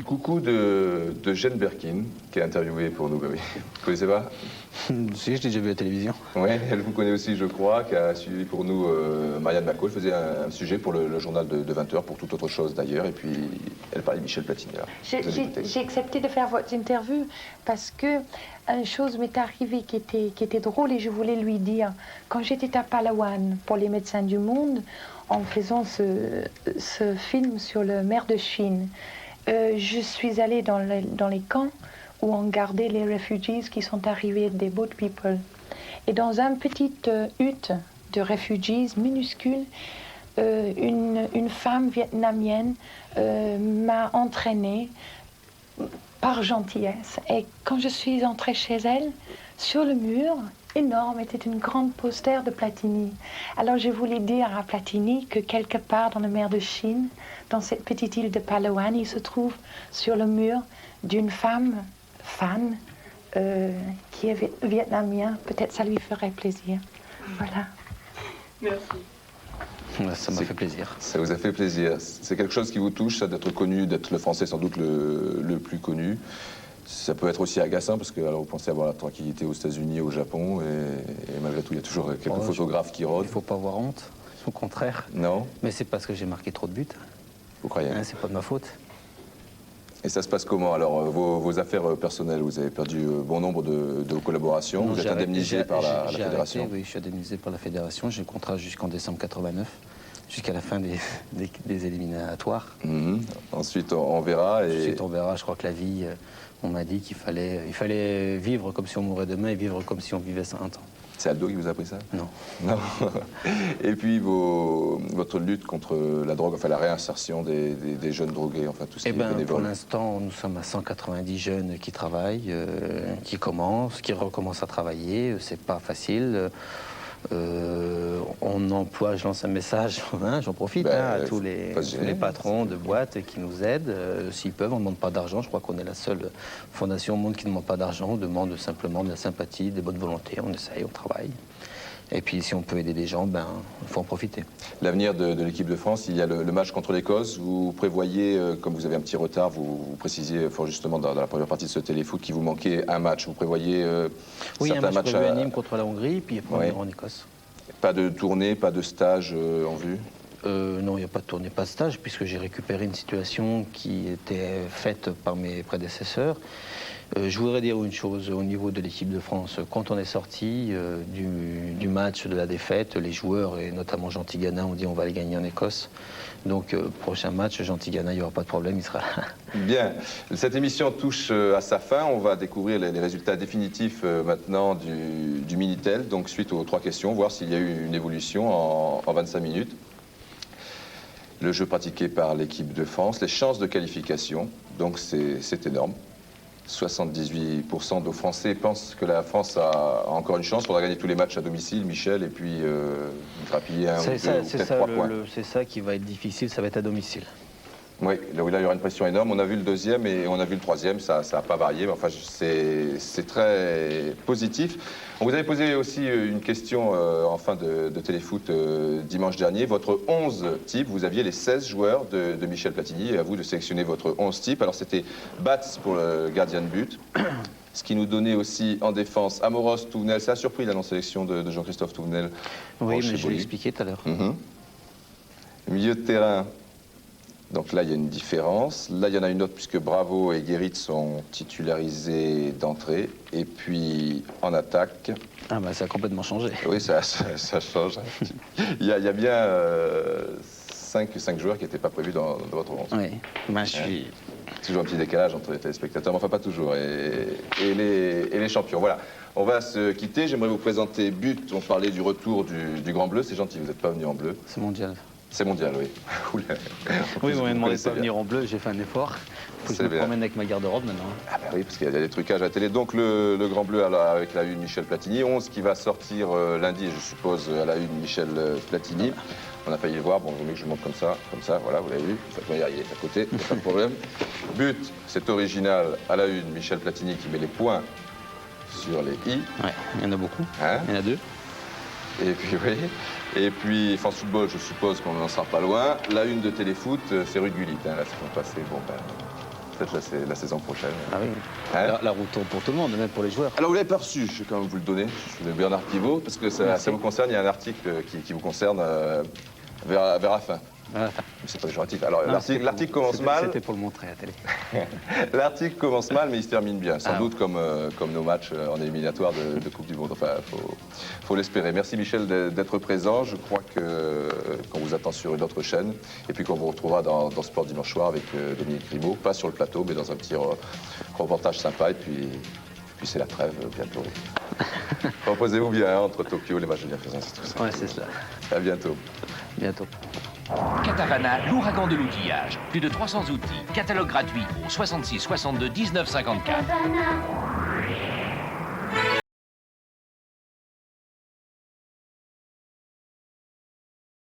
Coucou de Jeanne Birkin, qui est interviewée pour nous. Bah oui. Vous connaissez pas? Si, je l'ai déjà vu à la télévision. Oui, elle vous connaît aussi, je crois, qui a suivi pour nous Marianne Macot. Elle faisait un sujet pour le journal de 20h, pour toute autre chose d'ailleurs. Et puis, elle parlait de Michel Platini. J'ai accepté de faire votre interview parce que une chose m'est arrivée qui était drôle et je voulais lui dire. Quand j'étais à Palawan pour les Médecins du Monde, en faisant ce film sur le maire de Chine, je suis allée dans les camps où on gardait les réfugiés qui sont arrivés, des boat people. Et dans une petite hutte de réfugiés minuscule, une femme vietnamienne m'a entraînée par gentillesse. Et quand je suis entrée chez elle, sur le mur, énorme, était une grande poster de Platini. Alors je voulais dire à Platini que quelque part dans la mer de Chine, dans cette petite île de Palawan, il se trouve sur le mur d'une femme fan qui est vietnamienne. Peut-être ça lui ferait plaisir. Voilà. Merci. Ça m'a fait plaisir. Ça vous a fait plaisir. C'est quelque chose qui vous touche, ça, d'être connu, d'être le français sans doute le plus connu. Ça peut être aussi agaçant parce que alors, vous pensez avoir la tranquillité aux États-Unis, au Japon, et malgré tout, il y a toujours quelques photographes qui rôdent. Il ne faut pas avoir honte, au contraire. Non. Mais c'est parce que j'ai marqué trop de buts. Vous croyez? C'est pas de ma faute. Et ça se passe comment? Alors, vos affaires personnelles, vous avez perdu bon nombre de collaborations. Non, vous êtes indemnisé par la fédération? Oui, je suis indemnisé par la fédération. J'ai un contrat jusqu'en décembre 89, jusqu'à la fin des éliminatoires. Ensuite, on verra. Ensuite, on verra. Je crois que la vie, on m'a dit qu'il fallait vivre comme si on mourait demain et vivre comme si on vivait 100 ans. C'est Aldo qui vous a appris ça? Non. Non. Et puis votre lutte contre la drogue, enfin la réinsertion des jeunes drogués, enfin tout ce qui est bénévole. Pour l'instant, nous sommes à 190 jeunes qui travaillent, qui recommencent à travailler. C'est pas facile. On emploie, je lance un message, hein, j'en profite, à tous les patrons de boîtes qui nous aident. S'ils peuvent, on ne demande pas d'argent. Je crois qu'on est la seule fondation au monde qui ne demande pas d'argent. On demande simplement de la sympathie, des bonnes volontés. On essaye, on travaille. Et puis si on peut aider des gens, il faut en profiter. L'avenir de l'équipe de France, il y a le match contre l'Écosse. Vous prévoyez, comme vous avez un petit retard, vous précisiez fort justement dans la première partie de ce téléfoot qu'il vous manquait un match. Vous prévoyez oui, certains un match matchs à Nîmes contre la Hongrie, puis après on ira en Écosse. Pas de tournée, pas de stage en vue? Non, il n'y a pas de tournée, pas de stage, puisque j'ai récupéré une situation qui était faite par mes prédécesseurs. Je voudrais dire une chose au niveau de l'équipe de France. Quand on est sorti du match, de la défaite, les joueurs, et notamment Jean Tigana, ont dit on va aller gagner en Écosse. Donc, prochain match, Jean Tigana, il n'y aura pas de problème, il sera là. Bien. Cette émission touche à sa fin. On va découvrir les résultats définitifs maintenant du Minitel. Donc, suite aux 3 questions, voir s'il y a eu une évolution en 25 minutes. Le jeu pratiqué par l'équipe de France, les chances de qualification, donc c'est énorme. 78% de Français pensent que la France a encore une chance. Il faudra gagner tous les matchs à domicile, Michel, et puis grappiller un ou peut-être 3 points. C'est ça qui va être difficile, ça va être à domicile. Oui, là où il y aura une pression énorme. On a vu le 2e et on a vu le 3e, ça n'a pas varié, mais enfin c'est très positif. On vous avait posé aussi une question en fin de téléfoot dimanche dernier. Votre 11 type, vous aviez les 16 joueurs de Michel Platini, et à vous de sélectionner votre 11 type. Alors c'était Bats pour le gardien de but, ce qui nous donnait aussi en défense Amoros, Touvenel. Ça a surpris la non-sélection de Jean-Christophe Touvenel. Oui, mais je l'ai expliqué tout à l'heure. Milieu de terrain. Donc là, il y a une différence. Là, il y en a une autre, puisque Bravo et Guérit sont titularisés d'entrée. Et puis, en attaque... Ah bah, ça a complètement changé. Oui, ça change. Il y a bien 5 joueurs qui n'étaient pas prévus dans votre 11. Oui, moi je suis... Toujours un petit décalage entre les téléspectateurs, mais enfin pas toujours. Et les champions, voilà. On va se quitter. J'aimerais vous présenter But. On parlait du retour du Grand Bleu. C'est gentil, vous n'êtes pas venu en bleu. C'est mondial. C'est mondial, oui. Oui, vous m'avez demandé de pas venir en bleu, j'ai fait un effort. Faut que je me promène avec ma garde-robe maintenant. Ah bah oui, parce qu'il y a des trucages à la télé. Donc le Grand Bleu avec la une Michel Platini. 11 qui va sortir lundi, je suppose, à la une Michel Platini. On a failli le voir. Bon, vous voulez que je monte comme ça, voilà, vous l'avez vu. Ça peut y arriver à côté, pas de problème. But, c'est original, à la une Michel Platini qui met les points sur les i. Ouais, il y en a beaucoup. Hein? Il y en a 2. Et puis, oui. Et puis, France Football, je suppose qu'on n'en sera pas loin. La une de Téléfoot, c'est Ruud Gullit. Là, c'est pour passer. Bon, peut-être la saison prochaine. Ah oui. Hein? La roue tourne pour tout le monde, même pour les joueurs. Alors, vous l'avez pas reçu, je vais quand même vous le donner, de Bernard Pivot, parce que ça vous concerne, il y a un article qui vous concerne vers la fin. Voilà. C'est pas péjoratif. Alors, Non, l'article commence mal. C'était pour le montrer à la télé. L'article commence mal, mais il se termine bien. Sans doute comme nos matchs en éliminatoire de Coupe du Monde. Enfin, faut l'espérer. Merci Michel d'être présent. Je crois qu'on vous attend sur une autre chaîne. Et puis qu'on vous retrouvera dans Sport Dimanche Soir avec Dominique Grimaud. Pas sur le plateau, mais dans un petit reportage sympa. Et puis c'est la trêve bientôt. Reposez-vous bien hein, entre Tokyo, les matchs de bienfaisance et tout ça. Ouais, c'est cela. À bientôt. Bientôt. Catarana, l'ouragan de l'outillage. Plus de 300 outils. Catalogue gratuit au 66 62 19 54.